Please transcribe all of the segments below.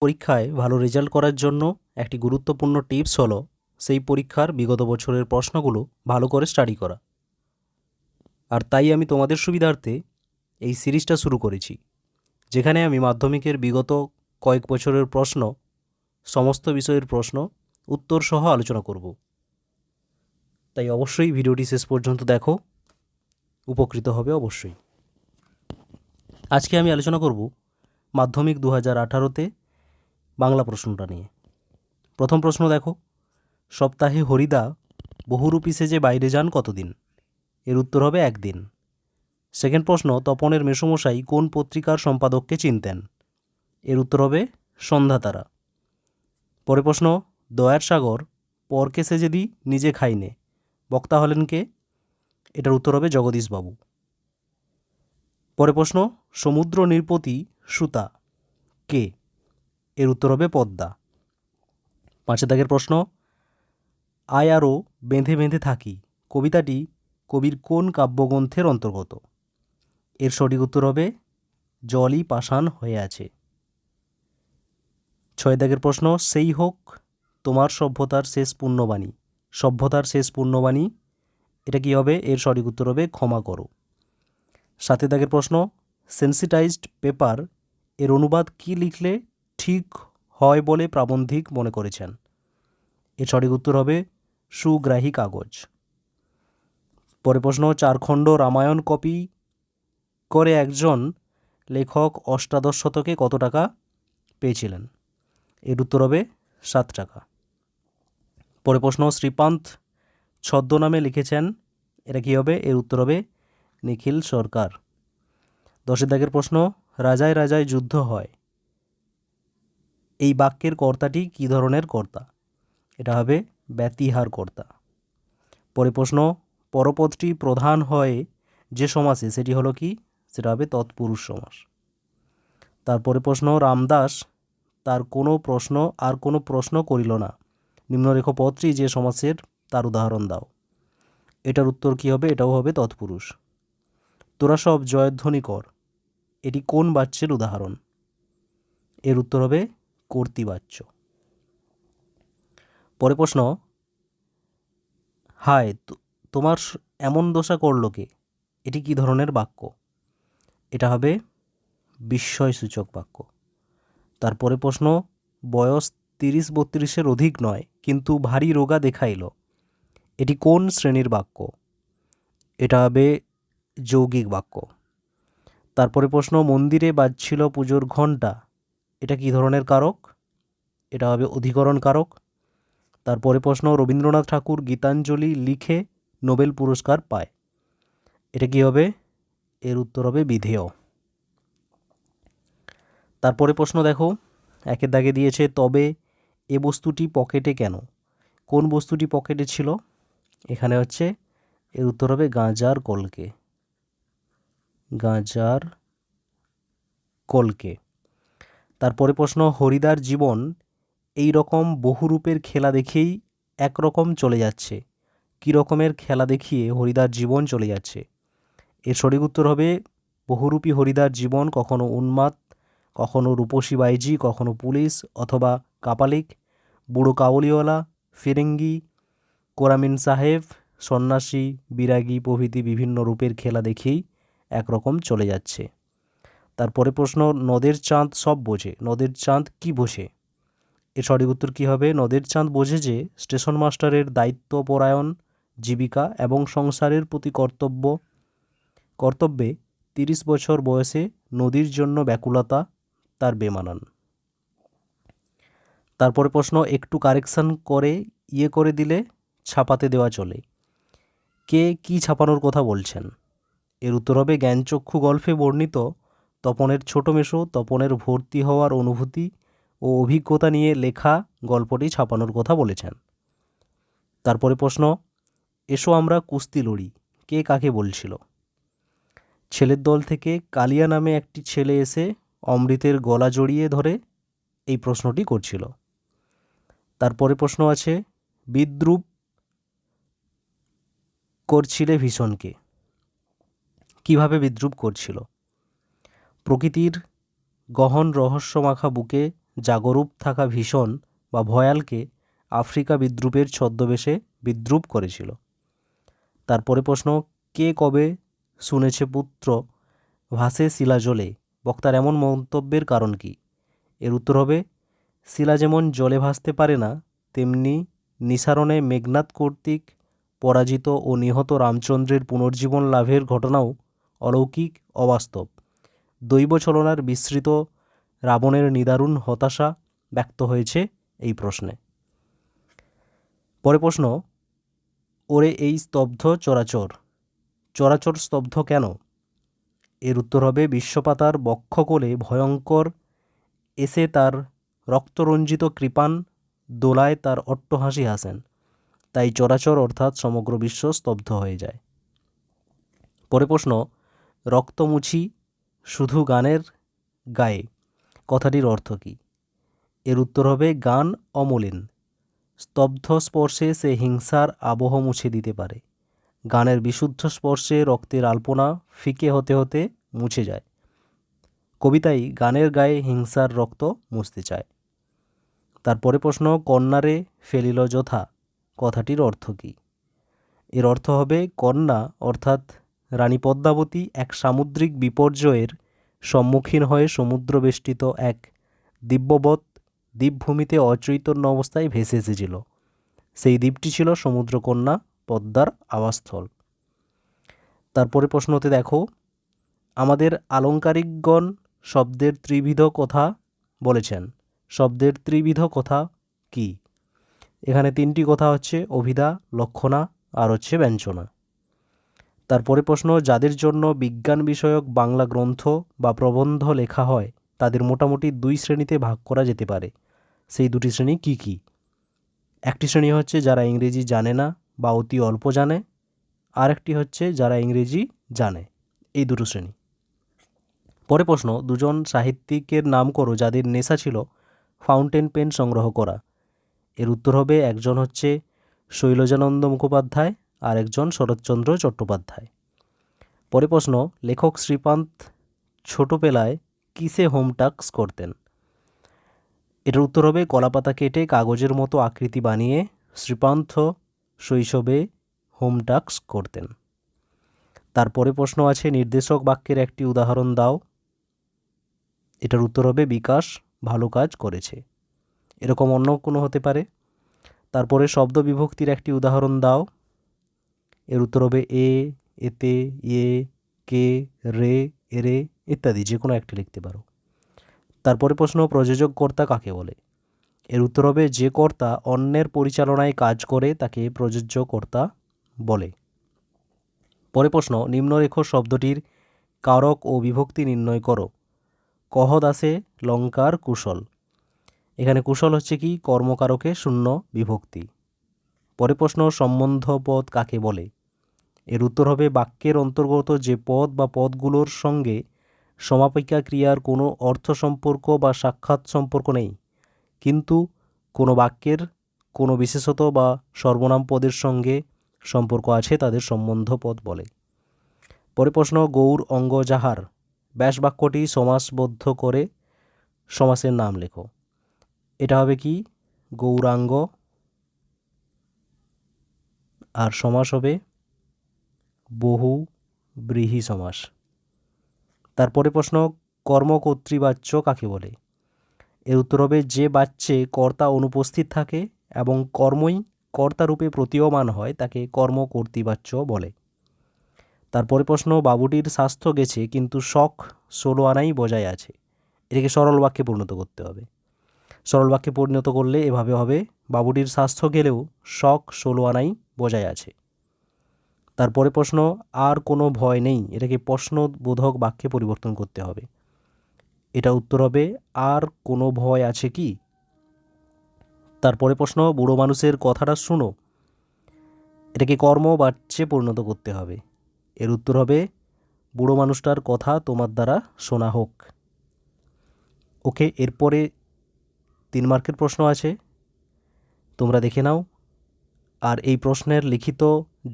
পরীক্ষায় ভালো রেজাল্ট করার জন্য একটি গুরুত্বপূর্ণ টিপস হলো সেই পরীক্ষার বিগত বছরের প্রশ্নগুলো ভালো করে স্টাডি করা। আর তাই আমি তোমাদের সুবিধার্থে এই সিরিজটা শুরু করেছি, যেখানে আমি মাধ্যমিকের বিগত কয়েক বছরের প্রশ্ন, সমস্ত বিষয়ের প্রশ্ন উত্তর সহ আলোচনা করব। তাই অবশ্যই ভিডিওটি শেষ পর্যন্ত দেখো, উপকৃত হবে অবশ্যই। আজকে আমি আলোচনা করব মাধ্যমিক 2018-তে বাংলা প্রশ্নটা নিয়ে। প্রথম প্রশ্ন দেখো, সপ্তাহে হরিদা বহুরূপী সেজে বাইরে যান কতদিন? এর উত্তর হবে 1 দিন। সেকেন্ড প্রশ্ন, তপনের মেসোমশাই কোন পত্রিকার সম্পাদককে চিনতেন? এর উত্তর হবে সন্ধ্যাতারা। পরের প্রশ্ন, দয়ার সাগর পরকে সেজে দি নিজে খাইনে, বক্তা হলেন কে? এটার উত্তর হবে জগদীশবাবু। পরের প্রশ্ন, সমুদ্র নৃপতি সুতা কে? এর উত্তর হবে পদ্মা। 5 দাগের প্রশ্ন, আয় আরও বেঁধে বেঁধে থাকি কবিতাটি কবির কোন কাব্যগ্রন্থের অন্তর্গত? এর সঠিক উত্তর হবে জলই পাষাণ হয়ে আছে। 6 দাগের প্রশ্ন, সেই হোক তোমার সভ্যতার শেষ পুণ্যবাণী। সভ্যতার শেষ পুণ্যবাণী, এটা কি হবে? এর সঠিক উত্তর হবে ক্ষমা করো। 7 দাগের প্রশ্ন, সেন্সিটাইজড পেপার এর অনুবাদ কি লিখলে ঠিক হয় বলে প্রাবন্ধিক মনে করেছেন? এর সঠিক উত্তর হবে সুগ্রাহী কাগজ। পরে প্রশ্ন, 4 খণ্ড রামায়ণ কপি করে একজন লেখক অষ্টাদশ শতকে কত টাকা পেয়েছিলেন? এর উত্তর হবে 7 টাকা। পরে প্রশ্ন, শ্রীপান্থ ছদ্মনামে লিখেছেন, এটা কি হবে? এর উত্তর হবে নিখিল সরকার। 10 দাগের প্রশ্ন, রাজায় রাজায় যুদ্ধ হয় এই বাক্যের কর্তাটি কি ধরনের কর্তা? এটা হবে ব্যতিহার কর্তা। পরে প্রশ্ন, পরপদটি প্রধান হয় যে সমাসে সেটি হলো কি? সেটা হবে তৎপুরুষ সমাস। তারপরে প্রশ্ন, রামদাস তার কোনো প্রশ্ন করিল না, নিম্নরেখ পদটি যে সমাসের তার উদাহরণ দাও। এটার উত্তর কি হবে? এটাও হবে তৎপুরুষ। তোরা সব জয়ধ্বনি কর, এটি কোন বাচ্যের উদাহরণ? এর উত্তর হবে কর্তৃবাচ্য। পরে প্রশ্ন, হায় তোমার এমন দশা করলো কে? এটি কি ধরনের বাক্য? এটা হবে বিস্ময়সূচক বাক্য। তারপরে প্রশ্ন, বয়স 30-32-এর অধিক নয় কিন্তু ভারী রোগা দেখাইল, এটি কোন শ্রেণীর বাক্য? এটা হবে যৌগিক বাক্য। তারপরে প্রশ্ন, মন্দিরে বাজছিল পুজোর ঘণ্টা, এটা কি ধরনের কারক? এটা হবে অধিকরণ কারক। তারপরে প্রশ্ন, রবীন্দ্রনাথ ঠাকুর গীতাঞ্জলি লিখে নোবেল পুরস্কার পায়, এটা কি হবে? এর উত্তর হবে বিধেয়। তারপরে প্রশ্ন দেখো, 1 দাগে দিয়েছে, তবে এ বস্তুটি পকেটে কেন? কোন বস্তুটি পকেটে ছিল? এখানে হচ্ছে এর উত্তর হবে গাঁজার কলকে। গাঁজার কলকে। তারপরে প্রশ্ন, হরিদার জীবন এই রকম বহুরূপের খেলা দেখেই একরকম চলে যাচ্ছে, কী রকমের খেলা দেখিয়ে হরিদার জীবন চলে যাচ্ছে? এর সঠিক উত্তর হবে বহুরূপী হরিদার জীবন কখনো উন্মাদ, কখনো রূপসী বাইজি, কখনো পুলিশ অথবা কাপালিক, বুড়ো কাউলিওয়ালা, ফিরিঙ্গি, কোরামিন সাহেব, সন্ন্যাসী, বিরাগী প্রভৃতি বিভিন্ন রূপের খেলা দেখেই একরকম চলে যাচ্ছে। তারপরে প্রশ্ন, নদের চাঁদ সব বোঝে, নদের চাঁদ কি বোঝে? এর সঠিক উত্তর কী হবে? নদের চাঁদ বোঝে যে স্টেশন মাস্টারের দায়িত্বপরায়ণ জীবিকা এবং সংসারের প্রতি কর্তব্যে 30 বছর বয়সে নদীর জন্য ব্যাকুলতা তার বেমানান। তারপরে প্রশ্ন, একটু কারেকশন করে করে দিলে ছাপাতে দেওয়া চলে, কে কি ছাপানোর কথা বলছেন? এর উত্তর হবে জ্ঞানচক্ষু গল্পে বর্ণিত তপনের ছোট মেশো তপনের ভর্তি হওয়ার অনুভূতি ও অভিজ্ঞতা নিয়ে লেখা গল্পটি ছাপানোর কথা বলেছেন। তারপরে প্রশ্ন, এসো আমরা কুস্তি লড়ি কে কাকে বলছিল? ছেলের দল থেকে কালিয়া নামে একটি ছেলে এসে অমৃতের গলা জড়িয়ে ধরে এই প্রশ্নটি করছিল। তারপরে প্রশ্ন আছে, বিদ্রূপ করছিলে ভীষণকে, কিভাবে বিদ্রূপ করছিল? প্রকৃতির গহন রহস্যমাখা বুকে জাগরূপ থাকা ভীষণ বা ভয়ালকে আফ্রিকা বিদ্রূপের ছদ্মবেশে বিদ্রূপ করেছিল। তারপরে প্রশ্ন, কে কবে শুনেছে পুত্র ভাসে শিলা জলে, বক্তার এমন মন্তব্যের কারণ কি? এর উত্তর হবে, শিলা যেমন জলে ভাসতে পারে না, তেমনি নিসারণে মেঘনাদ কর্তৃক পরাজিত ও নিহত রামচন্দ্রের পুনর্জীবন লাভের ঘটনাও অলৌকিক, অবাস্তব। দৈব ছলনার বিস্মৃত রাবণের নিদারুণ হতাশা ব্যক্ত হয়েছে এই প্রশ্নে। পরে প্রশ্ন, ওরে এই স্তব্ধ চরাচর, চরাচর স্তব্ধ কেন? এর উত্তর হবে, বিশ্বপাতার বক্ষকোলে ভয়ঙ্কর এসে তার রক্তরঞ্জিত কৃপাণ দোলায় তার অট্টহাসি হাসেন, তাই চরাচর অর্থাৎ সমগ্র বিশ্ব স্তব্ধ হয়ে যায়। পরে প্রশ্ন, রক্তমুছি শুধু গানের গায়ে, কথাটির অর্থ কী? এর উত্তর হবে, গান অমলিন, স্তব্ধ স্পর্শে সে হিংসার আবহ মুছে দিতে পারে। গানের বিশুদ্ধ স্পর্শে রক্তের আলপনা ফিকে হতে হতে মুছে যায়। কবিতাই গানের গায়ে হিংসার রক্ত মুছতে চায়। তারপরে প্রশ্ন, কন্যারে ফেলিল যথা, কথাটির অর্থ কী? এর অর্থ হবে, কন্যা অর্থাৎ রানী পদ্মাবতী এক সামুদ্রিক বিপর্যয়ের সম্মুখীন হয়ে সমুদ্রবেষ্টিত এক দিব্যবৎ দ্বীপভূমিতে অচৈতন্য অবস্থায় ভেসে এসেছিল। সেই দ্বীপটি ছিল সমুদ্রকন্যা পদ্মার আবাসস্থল। তারপরে প্রশ্নতে দেখো, আমাদের আলংকারিকগণ শব্দের ত্রিবিধ কথা বলেছেন, শব্দের ত্রিবিধ কথা কি? এখানে তিনটি কথা হচ্ছে অভিধা, লক্ষণা আর হচ্ছে ব্যঞ্জনা। তারপরে প্রশ্ন, যাদের জন্য বিজ্ঞান বিষয়ক বাংলা গ্রন্থ বা প্রবন্ধ লেখা হয় তাদের মোটামুটি দুই শ্রেণীতে ভাগ করা যেতে পারে, সেই দুটি শ্রেণী কি কি? একটি শ্রেণী হচ্ছে যারা ইংরেজি জানে না বা অতি অল্প জানে, আর একটি হচ্ছে যারা ইংরেজি জানে, এই দুটো শ্রেণী। পরে প্রশ্ন, দুজন সাহিত্যিকের নাম করো যাদের নেশা ছিল ফাউন্টেন পেন সংগ্রহ করা। এর উত্তর হবে, একজন হচ্ছে শৈলজানন্দ মুখোপাধ্যায় আর একজন শরৎচন্দ্র চট্টোপাধ্যায়। পরে প্রশ্ন, লেখক শ্রীপান্ত ছোটবেলায় কিসে হোম টাস্ক করতেন? এটার উত্তর হবে, কলাপাতা কেটে কাগজের মতো আকৃতি বানিয়ে শ্রীপান্ত শৈশবে হোম টাস্ক করতেন। তারপরে প্রশ্ন আছে, নির্দেশক বাক্যের একটি উদাহরণ দাও। এটার উত্তর হবে, বিকাশ ভালো কাজ করেছে। এরকম অন্য কোনো হতে পারে। তারপরে শব্দ বিভক্তির একটি উদাহরণ দাও। এর উত্তর হবে এ, এতে, ইয়ে, কে, রে, এরে ইত্যাদি যে কোনো একটি লিখতে পারো। তারপরে প্রশ্ন, প্রযোজক কর্তা কাকে বলে? এর উত্তর হবে, যে কর্তা অন্যের পরিচালনায় কাজ করে তাকে প্রযোজ্য কর্তা বলে। পরে প্রশ্ন, নিম্নরেখ শব্দটির কারক ও বিভক্তি নির্ণয় করো। কহ দাসে লঙ্কার কুশল, এখানে কুশল হচ্ছে কি কর্মকারকে শূন্য বিভক্তি। পরে প্রশ্ন, সম্বন্ধ পদ কাকে বলে? এর উত্তর হবে, বাক্যের অন্তর্গত যে পদ বা পদগুলোর সঙ্গে সমাপিকা ক্রিয়ার কোনো অর্থ সম্পর্ক বা সাক্ষাৎ সম্পর্ক নেই, কিন্তু কোনো বাক্যের কোনো বিশেষত বা সর্বনাম পদের সঙ্গে সম্পর্ক আছে তাদের সম্বন্ধ পদ বলে। পরে প্রশ্ন, গৌর অঙ্গ যাহার, ব্যাস বাক্যটি সমাসবদ্ধ করে সমাসের নাম লেখো। এটা হবে কি গৌরাঙ্গ, আর সমাস হবে বহু ব্রীহি সমাস। তারপরে প্রশ্ন, কর্মকর্তৃবাচ্য কাকে বলে? এর উত্তর হবে, যে বাচ্যে কর্তা অনুপস্থিত থাকে এবং কর্মই কর্তারূপে প্রতীয়মান হয় তাকে কর্মকর্তৃবাচ্য বলে। তারপরে প্রশ্ন, বাবুটির স্বাস্থ্য গেছে কিন্তু শখ 16 আনাই বজায় আছে। এটাকে সরল বাক্যে পরিণত করতে হবে। সরল বাক্যে পরিণত করলে এভাবে হবে, বাবুটির স্বাস্থ্য গেলেও শখ 16 আনাই বজায় আছে। তারপরে প্রশ্ন, আর কোনো ভয় নেই, এটাকে প্রশ্নবোধক বাক্যে পরিবর্তন করতে হবে। এটা উত্তর হবে, আর কোনো ভয় আছে কি? তারপরে প্রশ্ন, বুড়ো মানুষের কথাটা শুনো, এটাকে কর্মবাচ্যে পরিণত করতে হবে। এর উত্তর হবে, বুড়ো মানুষটার কথা তোমার দ্বারা শোনা হোক। ওকে, এরপরে 3 মার্কের প্রশ্ন আছে, তোমরা দেখে নাও। আর এই প্রশ্নের লিখিত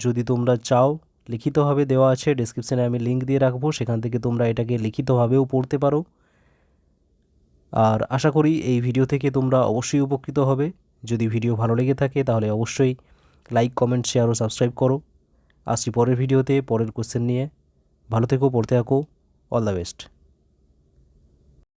যদি তোমরা চাও, লিখিতভাবে দেওয়া আছে, ডেসক্রিপশানে আমি লিঙ্ক দিয়ে রাখবো, সেখান থেকে তোমরা এটাকে লিখিতভাবেও পড়তে পারো। আর আশা করি এই ভিডিও থেকে তোমরা অবশ্যই উপকৃত হবে। যদি ভিডিও ভালো লেগে থাকে তাহলে অবশ্যই লাইক, কমেন্ট, শেয়ার ও সাবস্ক্রাইব করো। আসছি পরের ভিডিওতে পরের কোশ্চেন নিয়ে। ভালো থেকো, পড়তে থাকো। All the best.